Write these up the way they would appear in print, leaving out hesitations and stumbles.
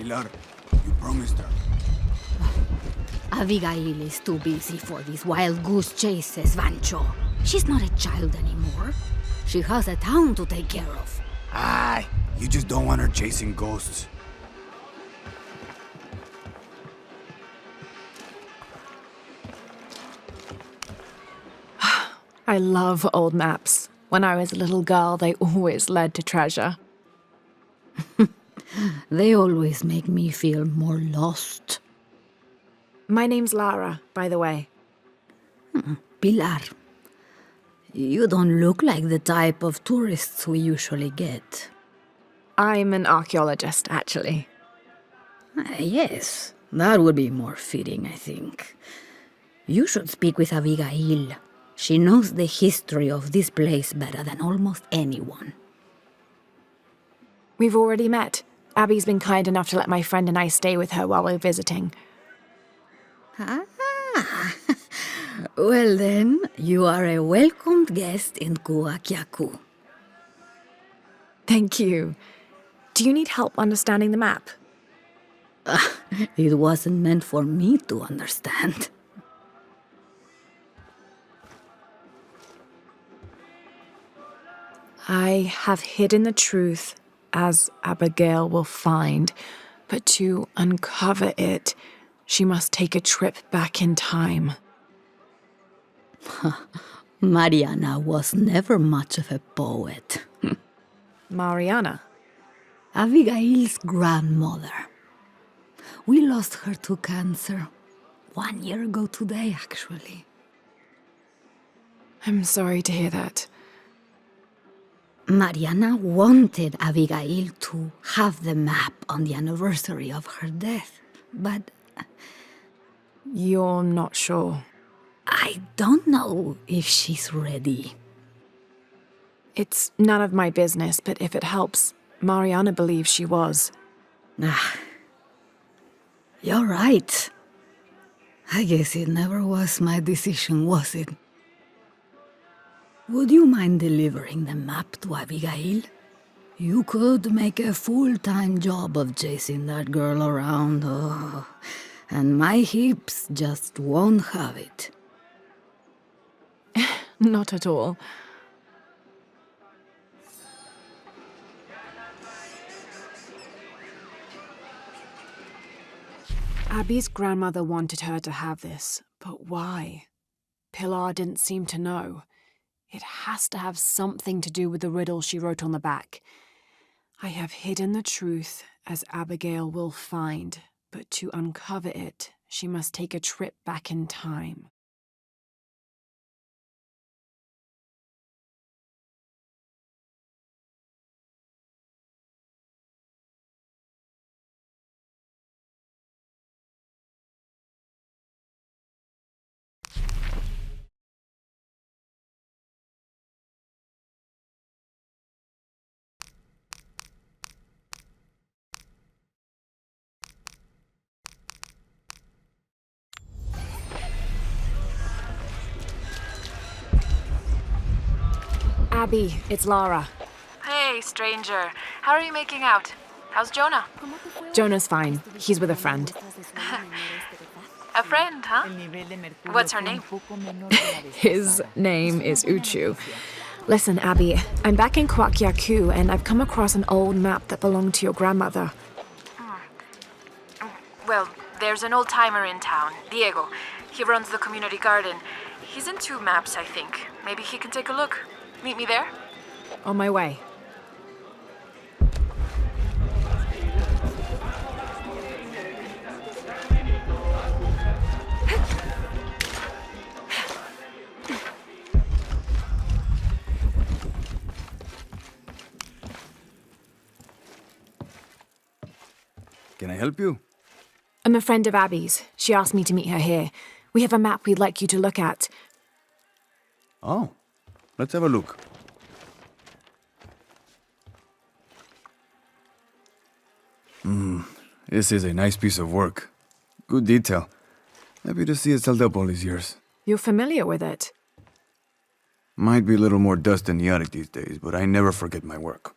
Pilar, you promised her. Abigail is too busy for these wild goose chases, Vancho. She's not a child anymore. She has a town to take care of. Aye, you just don't want her chasing ghosts. I love old maps. When I was a little girl, they always led to treasure. They always make me feel more lost. My name's Lara, by the way. Pilar, you don't look like the type of tourists we usually get. I'm an archaeologist, actually. Yes, that would be more fitting, I think. You should speak with Abigail. She knows the history of this place better than almost anyone. We've already met. Abby's been kind enough to let my friend and I stay with her while we're visiting. Ah, well then, you are a welcomed guest in Kuakyaku. Thank you. Do you need help understanding the map? It wasn't meant for me to understand. I have hidden the truth, as Abigail will find, but to uncover it, she must take a trip back in time. Mariana was never much of a poet. Mariana? Abigail's grandmother. We lost her to cancer 1 year ago today, actually. I'm sorry to hear that. Mariana wanted Abigail to have the map on the anniversary of her death, but You're not sure. I don't know if she's ready. It's none of my business, but if it helps, Mariana believes she was. You're right. I guess it never was my decision, was it? Would you mind delivering the map to Abigail? You could make a full-time job of chasing that girl around, and my hips just won't have it. Not at all. Abby's grandmother wanted her to have this, but why? Pilar didn't seem to know. It has to have something to do with the riddle she wrote on the back. I have hidden the truth, as Abigail will find, but to uncover it, she must take a trip back in time. Abby, it's Lara. Hey, stranger. How are you making out? How's Jonah? Jonah's fine. He's with a friend. A friend, huh? What's her name? His name is Uchu. Listen, Abby, I'm back in Kuakyaku and I've come across an old map that belonged to your grandmother. Well, there's an old-timer in town, Diego. He runs the community garden. He's into maps, I think. Maybe he can take a look. Meet me there? On my way. Can I help you? I'm a friend of Abby's. She asked me to meet her here. We have a map we'd like you to look at. Oh, let's have a look. This is a nice piece of work. Good detail. Happy to see it's held up all these years. You're familiar with it? Might be a little more dust than the attic these days, but I never forget my work.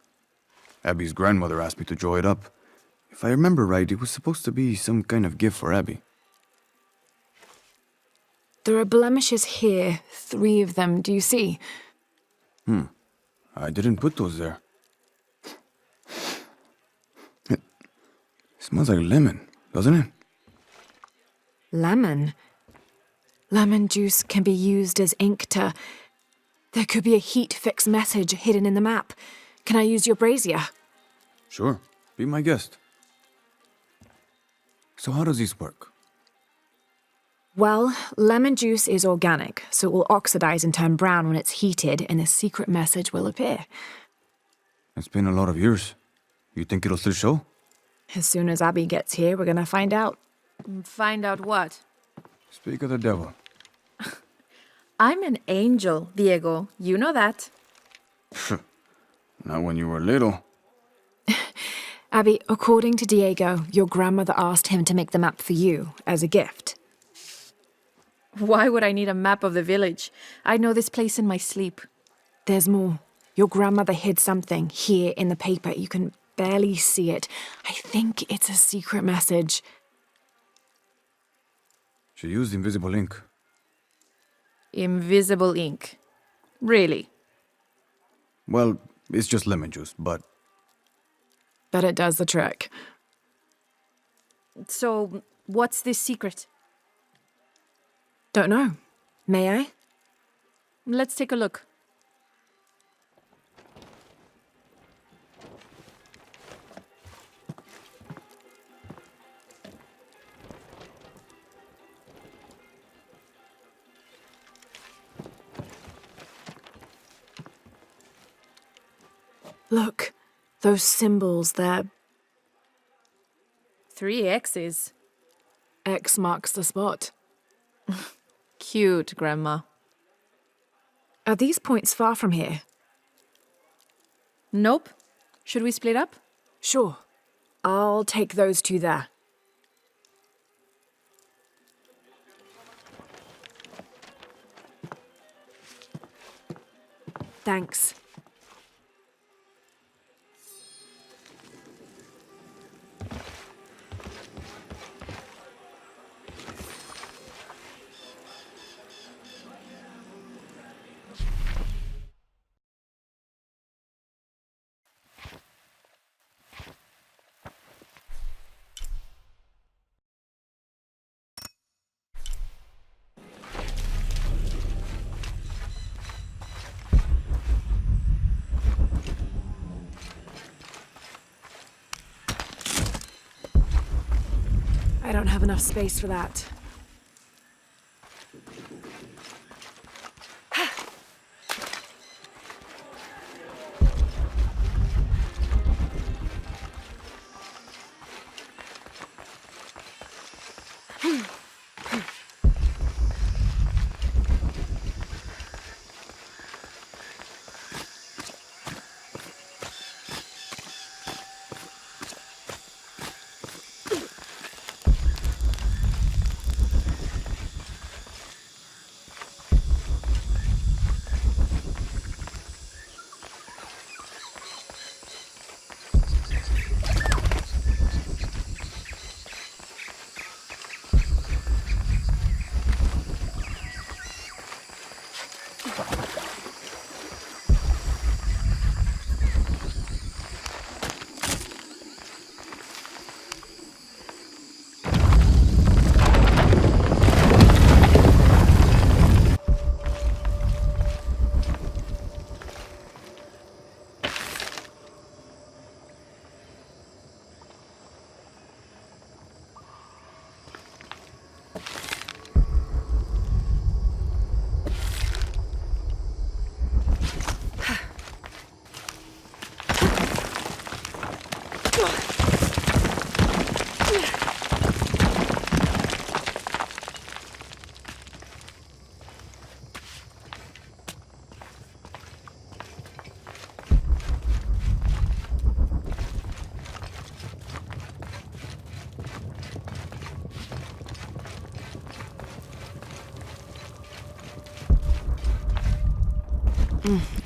Abby's grandmother asked me to draw it up. If I remember right, it was supposed to be some kind of gift for Abby. There are blemishes here, 3 of them, do you see? I didn't put those there. It smells like lemon, doesn't it? Lemon? Lemon juice can be used as ink to... There could be a heat fix message hidden in the map. Can I use your brazier? Sure, be my guest. So how does this work? Well, lemon juice is organic, so it will oxidize and turn brown when it's heated, and a secret message will appear. It's been a lot of years. You think it'll still show? As soon as Abby gets here, we're gonna find out. Find out what? Speak of the devil. I'm an angel, Diego. You know that. Not when you were little. Abby, according to Diego, your grandmother asked him to make the map for you, as a gift. Why would I need a map of the village? I know this place in my sleep. There's more. Your grandmother hid something here in the paper. You can barely see it. I think it's a secret message. She used invisible ink. Invisible ink. Really? Well, it's just lemon juice, but... But it does the trick. So, what's this secret? Don't know. May I? Let's take a look. Look, those symbols there. 3 X's. X marks the spot. Cute, Grandma. Are these points far from here? Nope. Should we split up? Sure. I'll take those 2 there. Thanks. I don't have enough space for that.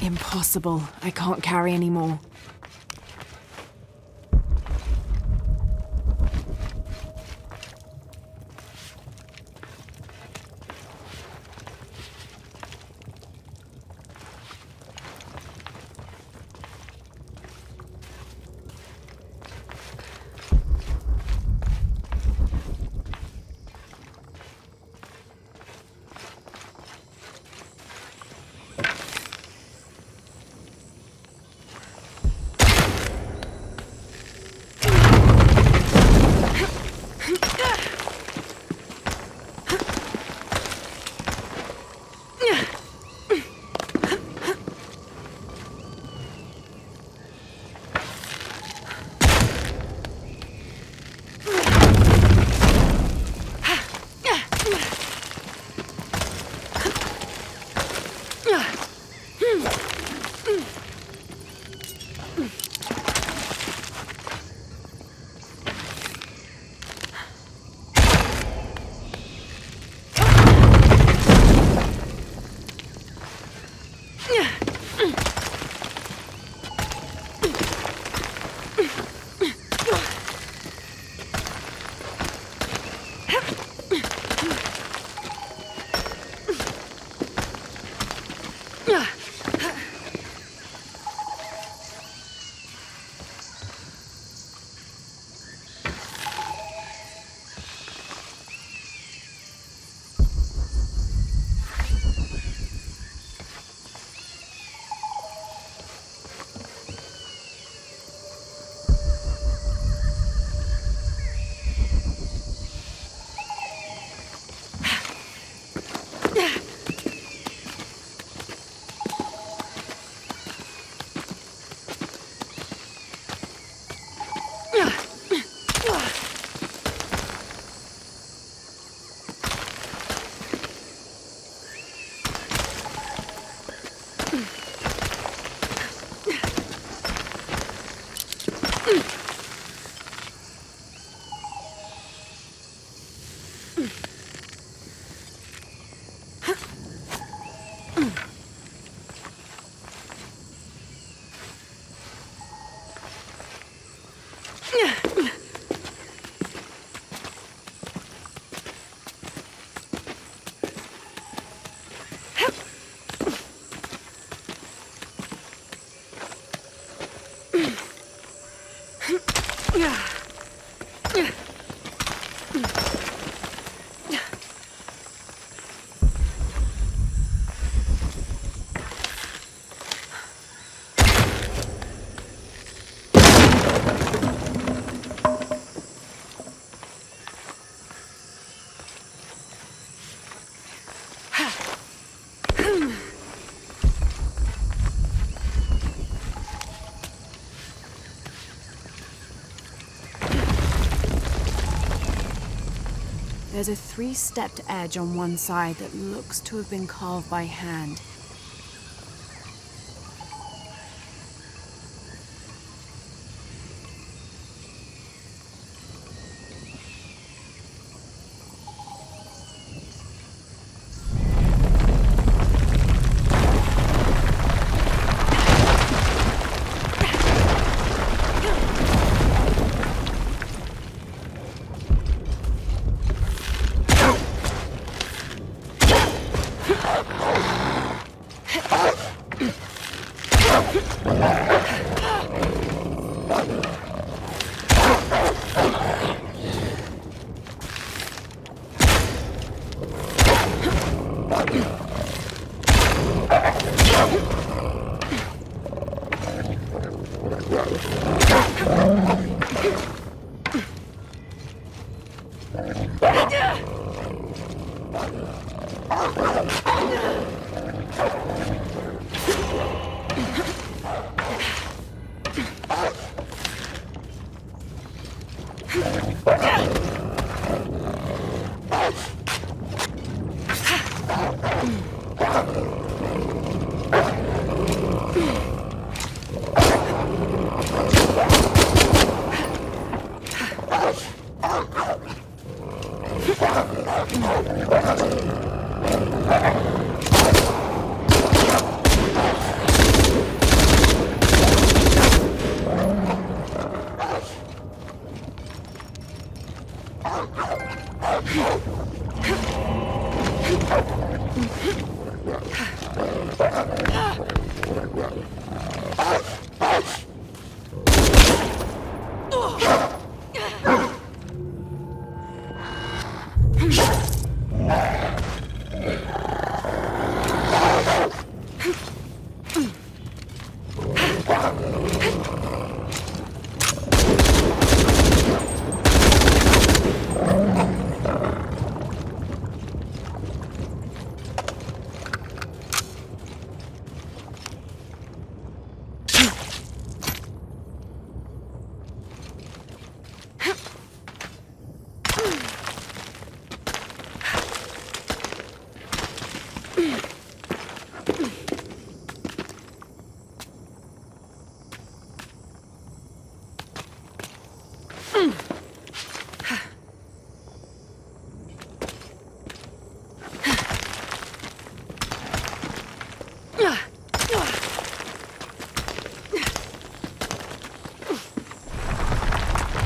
Impossible. I can't carry any more. There's a 3-stepped edge on one side that looks to have been carved by hand.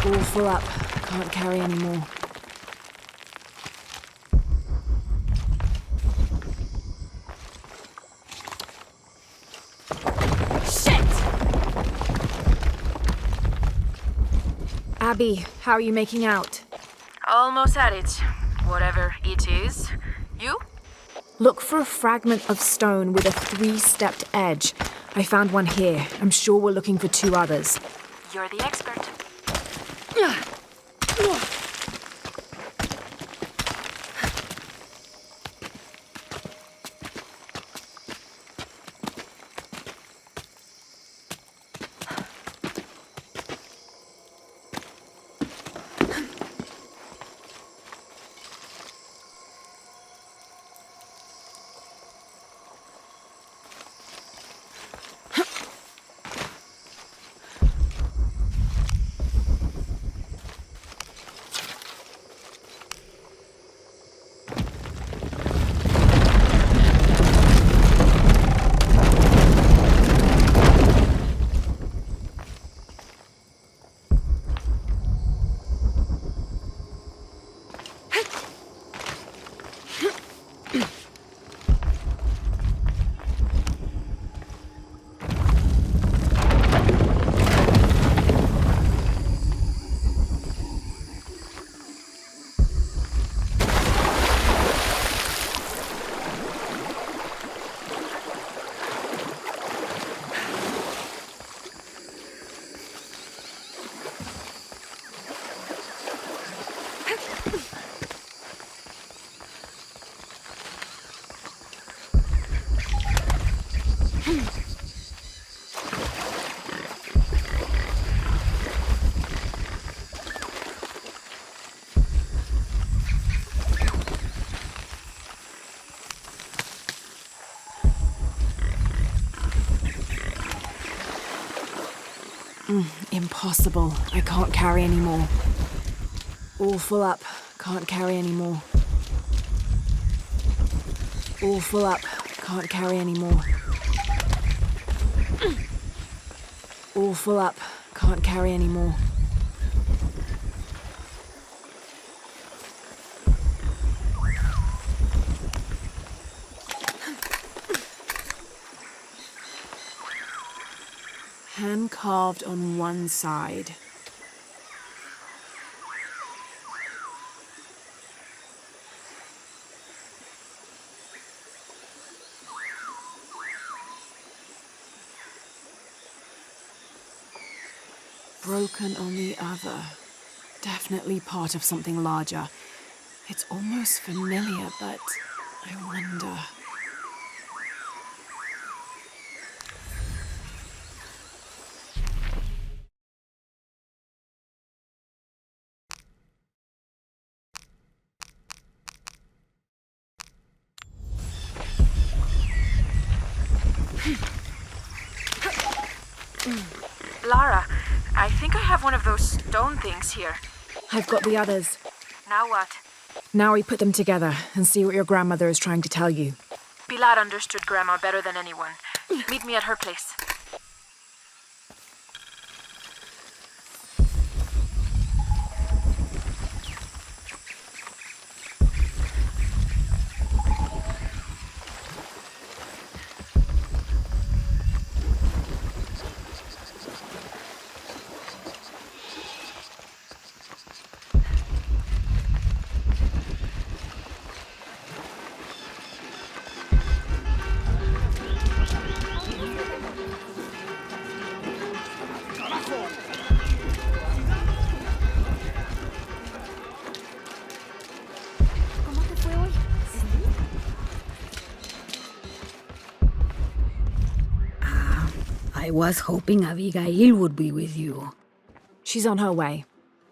All full up. Can't carry any more. Shit! Abby, how are you making out? Almost at it. Whatever it is. You? Look for a fragment of stone with a 3-stepped edge. I found one here. I'm sure we're looking for 2 others. You're the expert. Impossible. I can't carry anymore. All full up. Can't carry anymore. All full up. Can't carry anymore. All full up. Can't carry anymore. Hand carved on one side. Broken on the other. Definitely part of something larger. It's almost familiar, but I wonder... Lara, I think I have one of those stone things here. I've got the others. Now what? Now we put them together and see what your grandmother is trying to tell you. Pilar understood Grandma better than anyone. Meet me at her place. I was hoping Abigail would be with you. She's on her way.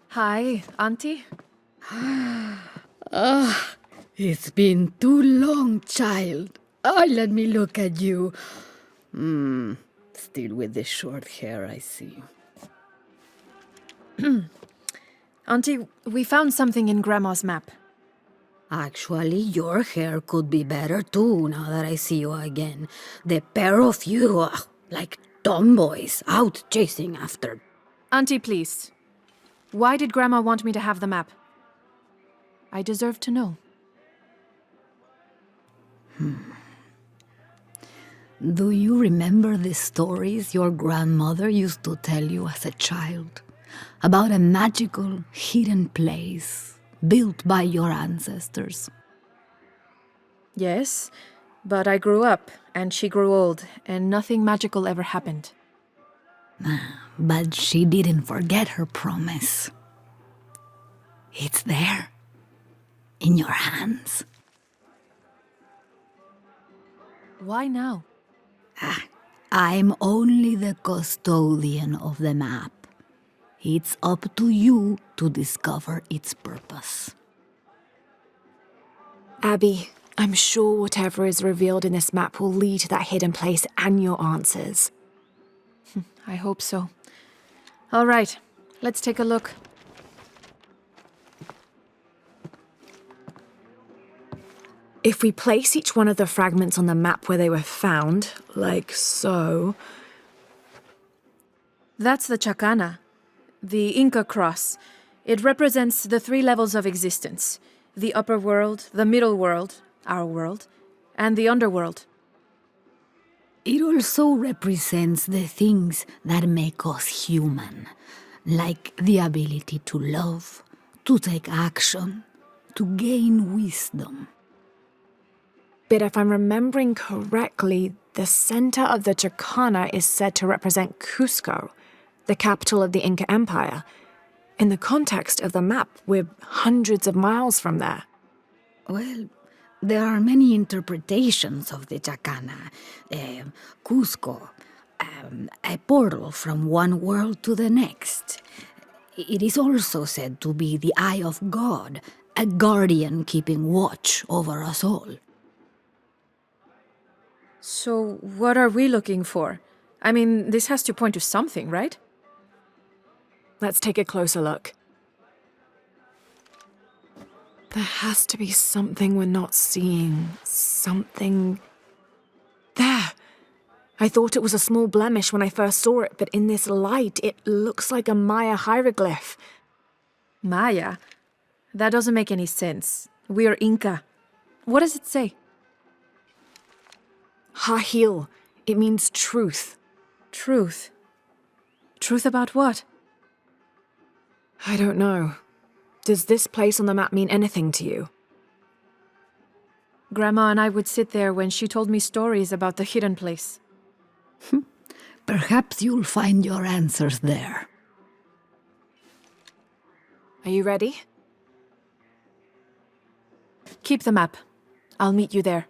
Hi, Auntie. It's been too long, child. Oh, let me look at you. Still with the short hair, I see. Auntie, we found something in Grandma's map. Actually, your hair could be better too, now that I see you again. The pair of you are like tomboys out chasing after. Auntie, please. Why did Grandma want me to have the map? I deserve to know. Do you remember the stories your grandmother used to tell you as a child? About a magical, hidden place built by your ancestors? Yes, but I grew up, and she grew old, and nothing magical ever happened. But she didn't forget her promise. It's there, in your hands. Why now? I'm only the custodian of the map. It's up to you to discover its purpose. Abby, I'm sure whatever is revealed in this map will lead to that hidden place and your answers. I hope so. All right, let's take a look. If we place each one of the fragments on the map where they were found, like so... That's the Chacana, the Inca cross. It represents the 3 levels of existence: the upper world, the middle world, our world, and the underworld. It also represents the things that make us human, like the ability to love, to take action, to gain wisdom. But if I'm remembering correctly, the center of the Chacana is said to represent Cusco, the capital of the Inca Empire. In the context of the map, we're hundreds of miles from there. Well, there are many interpretations of the Chacana. Cusco, a portal from one world to the next. It is also said to be the eye of God, a guardian keeping watch over us all. So, what are we looking for? I mean, this has to point to something, right? Let's take a closer look. There has to be something we're not seeing. Something... There! I thought it was a small blemish when I first saw it, but in this light, it looks like a Maya hieroglyph. Maya? That doesn't make any sense. We're Inca. What does it say? Hahil. It means truth. Truth. Truth about what? I don't know. Does this place on the map mean anything to you? Grandma and I would sit there when she told me stories about the hidden place. Perhaps you'll find your answers there. Are you ready? Keep the map. I'll meet you there.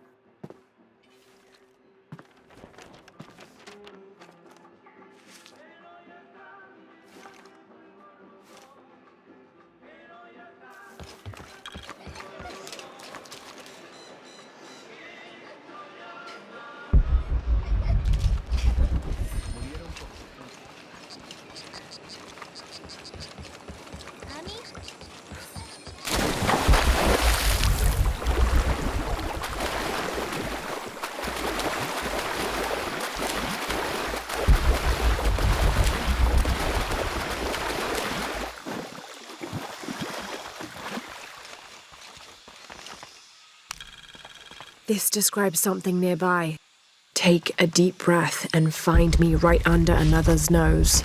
This describes something nearby. Take a deep breath and find me right under another's nose.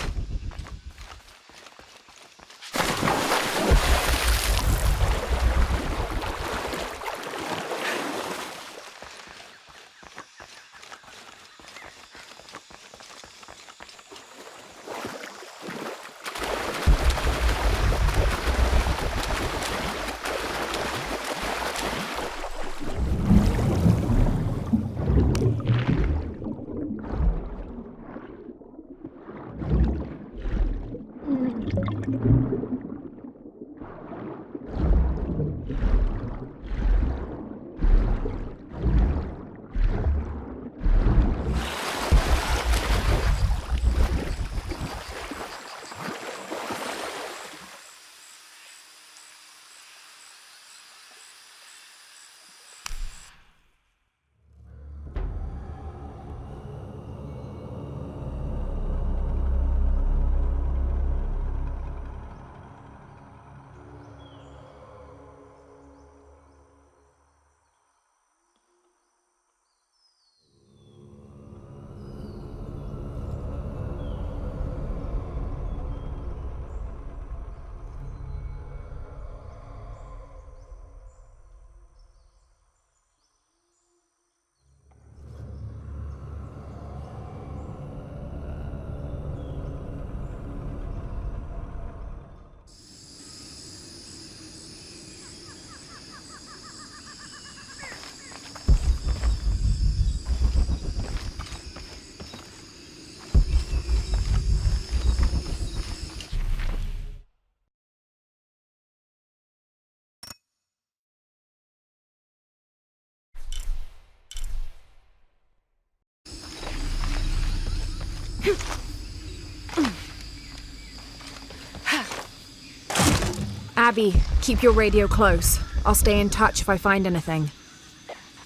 Abby, keep your radio close. I'll stay in touch if I find anything.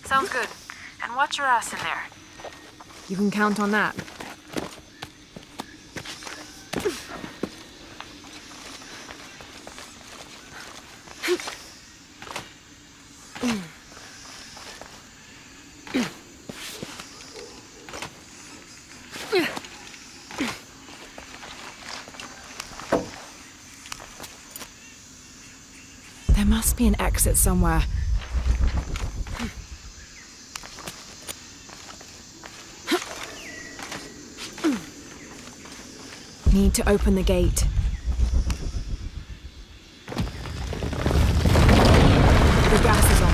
Sounds good. And watch your ass in there. You can count on that. There must be an exit somewhere. Need to open the gate. The gas is on.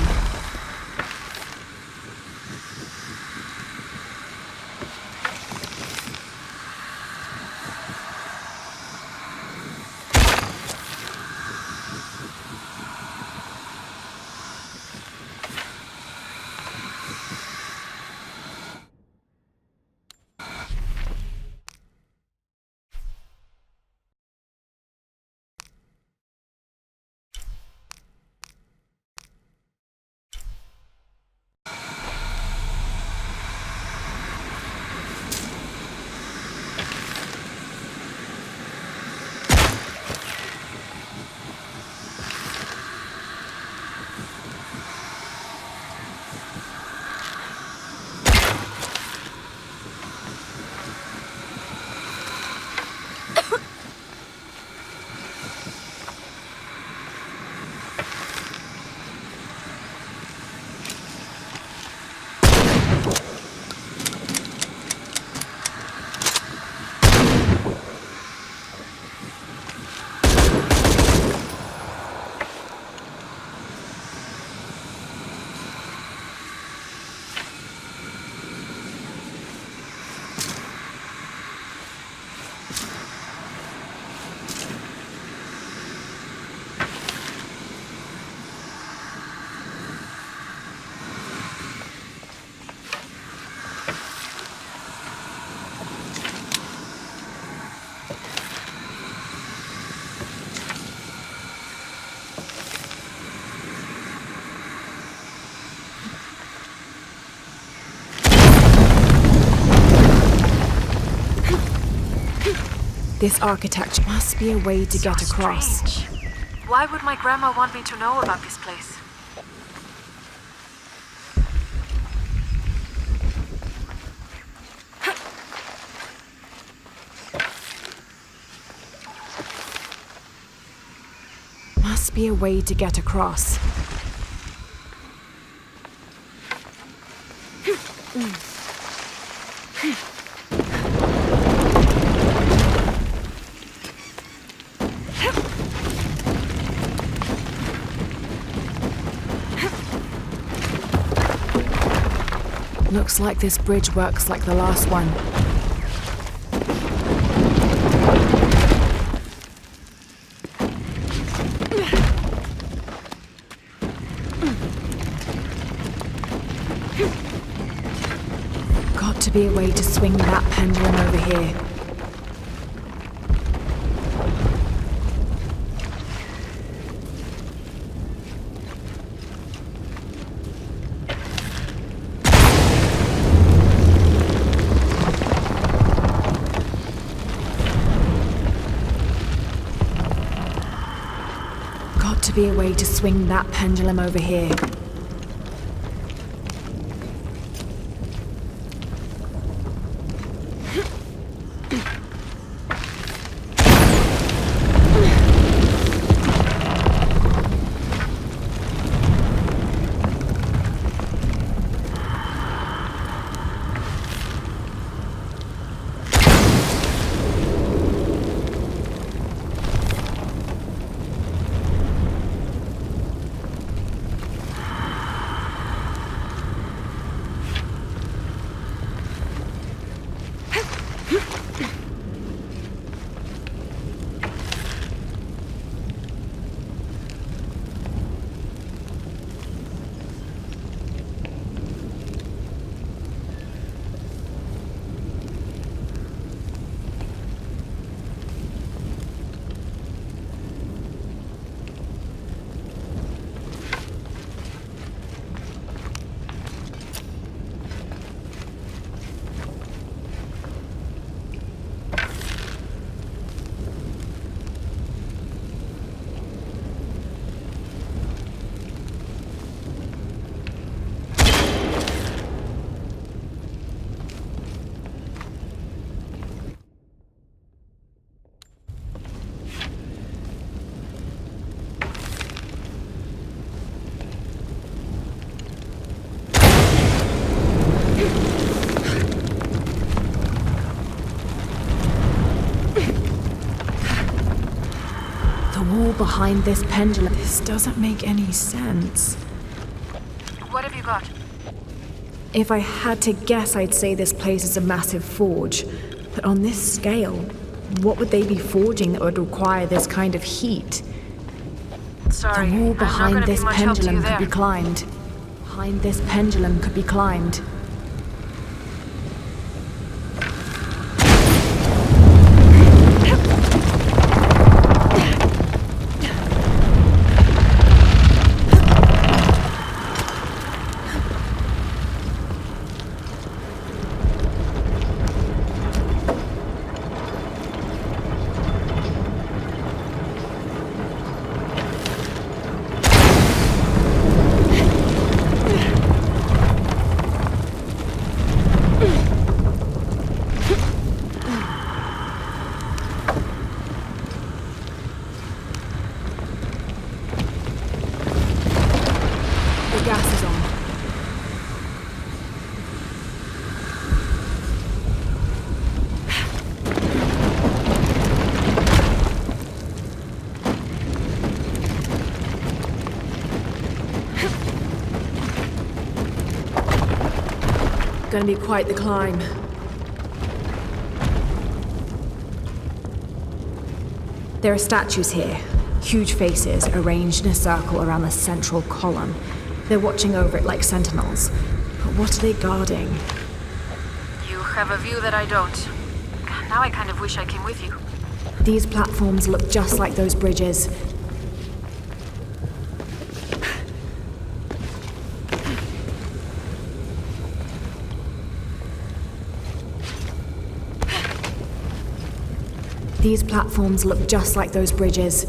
This architecture must be a way to get across. Strange. Why would my grandma want me to know about this place? Must be a way to get across. Looks like this bridge works like the last one. Got to be a way to swing that pendulum over here. Got to be a way to swing that pendulum over here. Behind this pendulum. This doesn't make any sense. What have you got? If I had to guess, I'd say this place is a massive forge. But on this scale, what would they be forging that would require this kind of heat? Sorry, The wall I'm not behind gonna this be much help to you pendulum could there. be climbed. Behind this pendulum could be climbed. Gas is on. Gonna be quite the climb. There are statues here, huge faces arranged in a circle around the central column. They're watching over it like sentinels. But what are they guarding? You have a view that I don't. Now I kind of wish I came with you. These platforms look just like those bridges. These platforms look just like those bridges.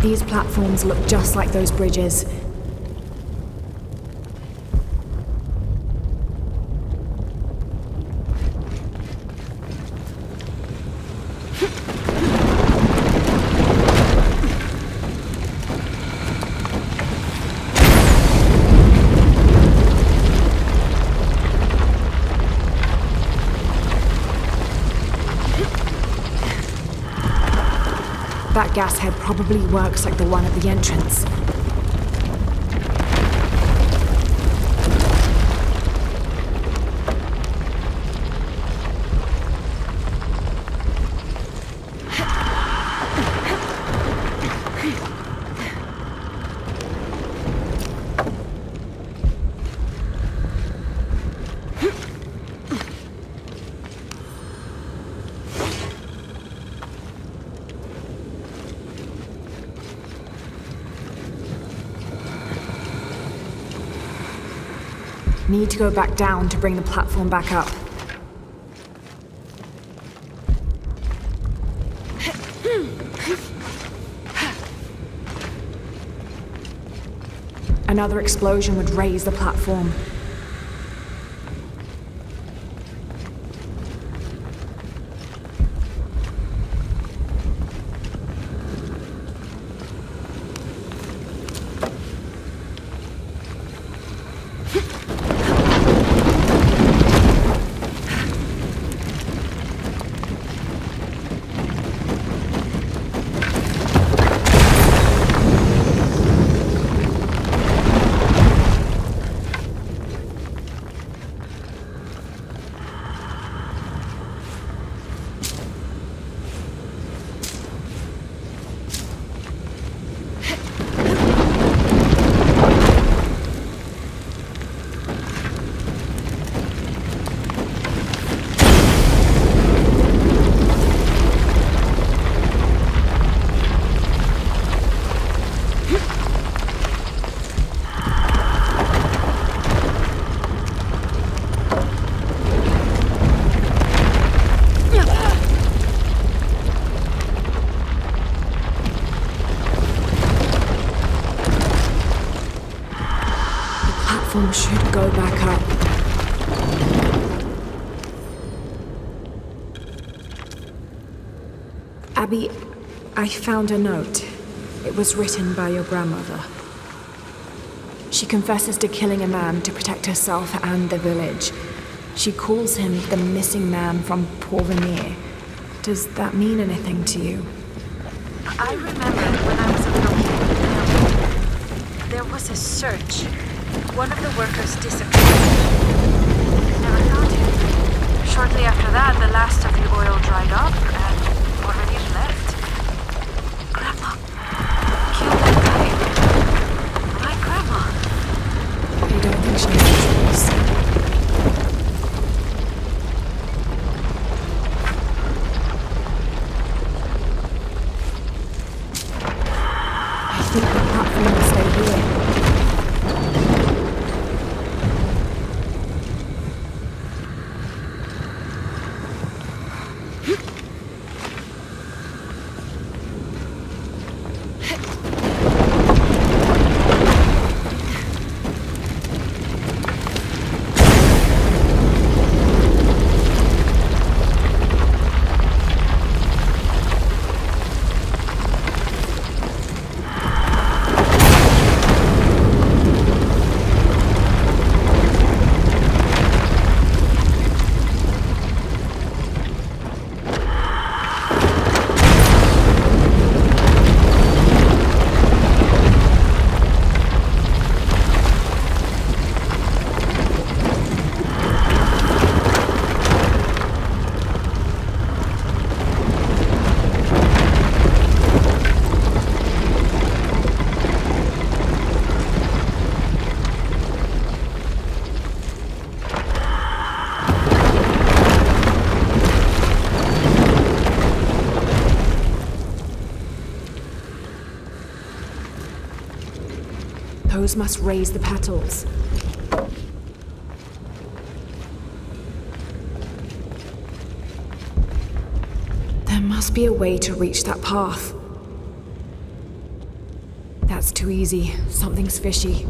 These platforms look just like those bridges. That gas head probably works like the one at the entrance. Need to go back down to bring the platform back up. Another explosion would raise the platform. Should go back up. Abby, I found a note. It was written by your grandmother. She confesses to killing a man to protect herself and the village. She calls him the missing man from Porvenir. Does that mean anything to you? I remember when I was a little kid, there was a search. One of the workers disappeared. I never found him. Shortly after that, the last of the oil dried up and already left. Grandma killed that guy. My grandma. I don't think she has a choice. I think the platform will stay here. rose must raise the petals. There must be a way to reach that path. That's too easy. Something's fishy.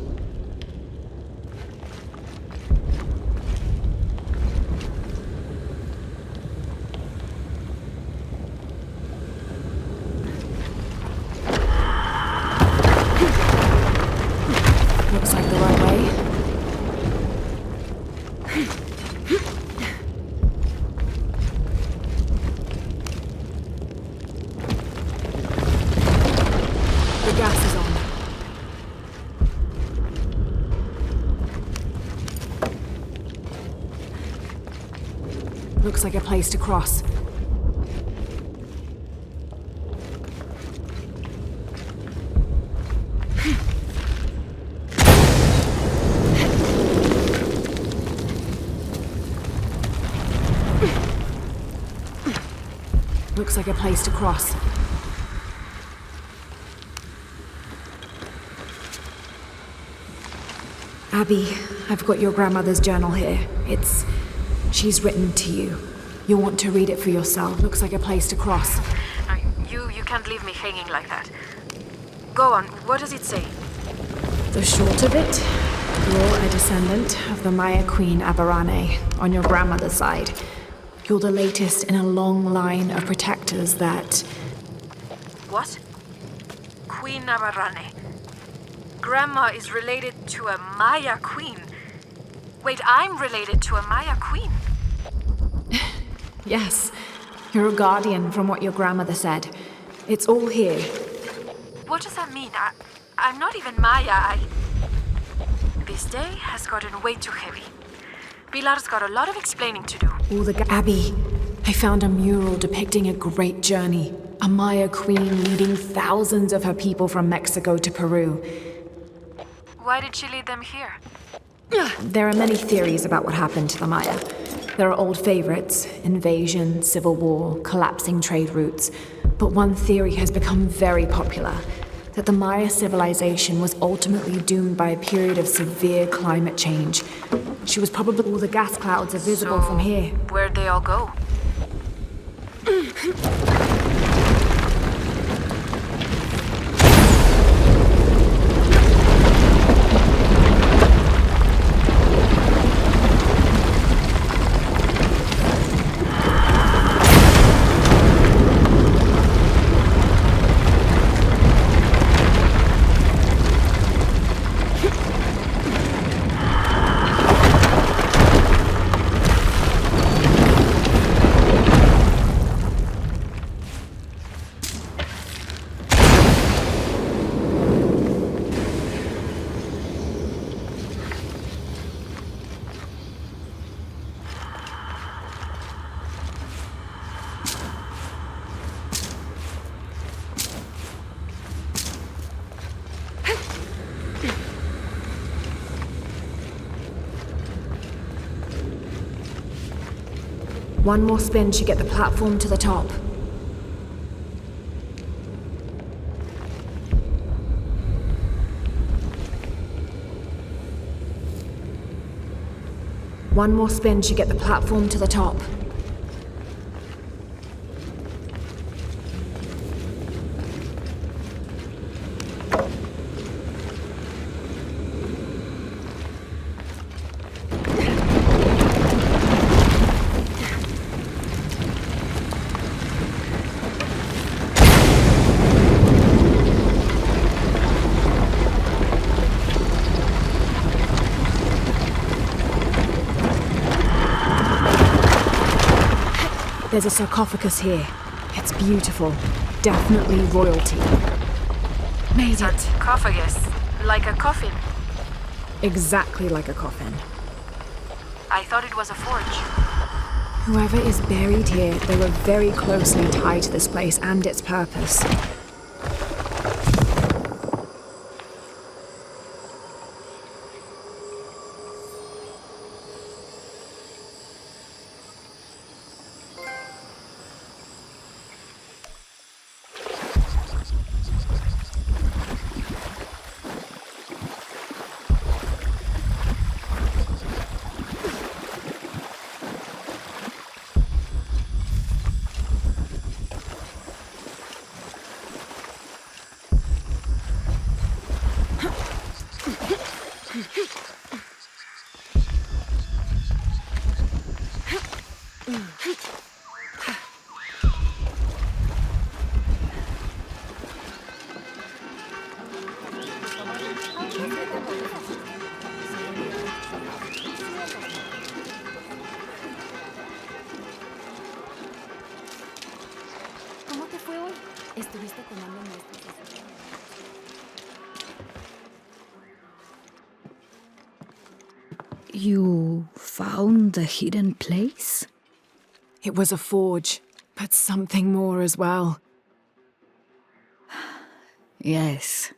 Looks like the right way. The gas is on. Looks like a place to cross. Looks like a place to cross. Abby, I've got your grandmother's journal here. She's written to you. You'll want to read it for yourself. Looks like a place to cross. No, you can't leave me hanging like that. Go on, what does it say? The short of it, you're a descendant of the Maya Queen Aberrane on your grandmother's side. You're the latest in a long line of protectors that... What? Queen Aberrane. Grandma is related to a Maya queen. Wait, I'm related to a Maya queen. Yes, you're a guardian from what your grandmother said. It's all here. What does that mean? I'm not even Maya. This day has gotten way too heavy. Pilar's got a lot of explaining to do. Abby, I found a mural depicting a great journey. A Maya queen leading thousands of her people from Mexico to Peru. Why did she lead them here? There are many theories about what happened to the Maya. There are old favorites: invasion, civil war, collapsing trade routes. But one theory has become very popular, that the Maya civilization was ultimately doomed by a period of severe climate change. She was probably... All the gas clouds are visible from here. Where'd they all go? One more spin should get the platform to the top. One more spin should get the platform to the top. There's a sarcophagus here. It's beautiful. Definitely royalty. Made it. Sarcophagus. Like a coffin. Exactly like a coffin. I thought it was a forge. Whoever is buried here, they were very closely tied to this place and its purpose. ¿Cómo te fue hoy? ¿Estuviste tomando muestras? You found the hidden place? It was a forge, but something more as well. Yes.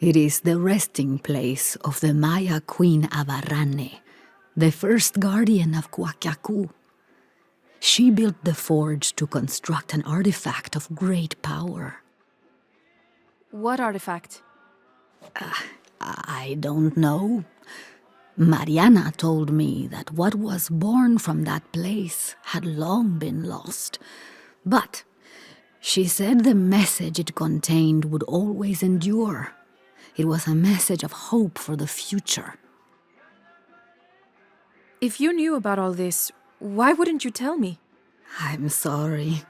It is the resting place of the Maya Queen Abarrane, the first guardian of Cuacacu. She built the forge to construct an artifact of great power. What artifact? I don't know. Mariana told me that what was born from that place had long been lost. But she said the message it contained would always endure. It was a message of hope for the future. If you knew about all this, why wouldn't you tell me? I'm sorry,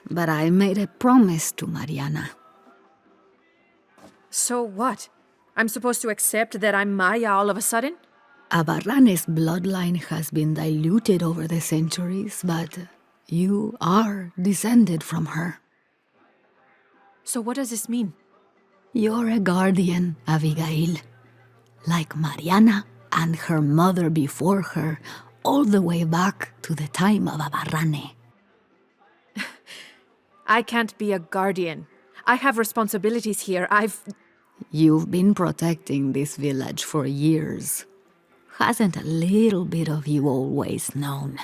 but I made a promise to Mariana. So what? I'm supposed to accept that I'm Maya all of a sudden? Abarrane's bloodline has been diluted over the centuries, but you are descended from her. So what does this mean? You're a guardian, Abigail. Like Mariana and her mother before her, all the way back to the time of Abarrane. I can't be a guardian. I have responsibilities here. You've been protecting this village for years. Hasn't a little bit of you always known?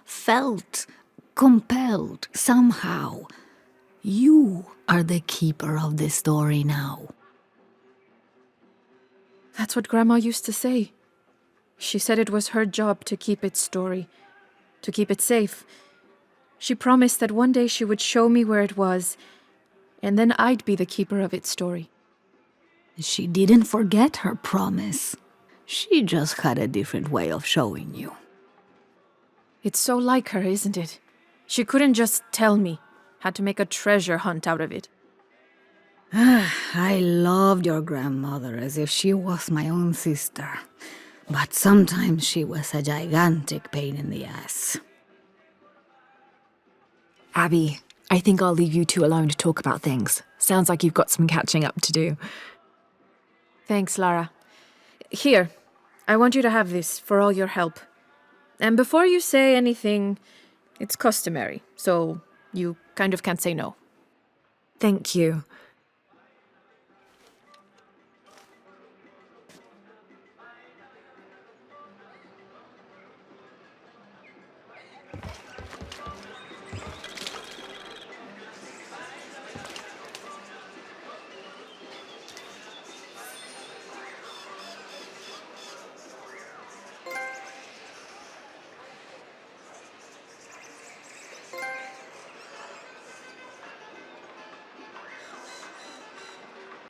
Felt compelled somehow. You are the keeper of the story now. That's what Grandma used to say. She said it was her job to keep its story, to keep it safe. She promised that one day she would show me where it was, and then I'd be the keeper of its story. She didn't forget her promise. She just had a different way of showing you. It's so like her, isn't it? She couldn't just tell me. Had to make a treasure hunt out of it. I loved your grandmother as if she was my own sister. But sometimes she was a gigantic pain in the ass. Abby, I think I'll leave you two alone to talk about things. Sounds like you've got some catching up to do. Thanks, Lara. Here, I want you to have this for all your help. And before you say anything, it's customary, so you kind of can't say no. Thank you.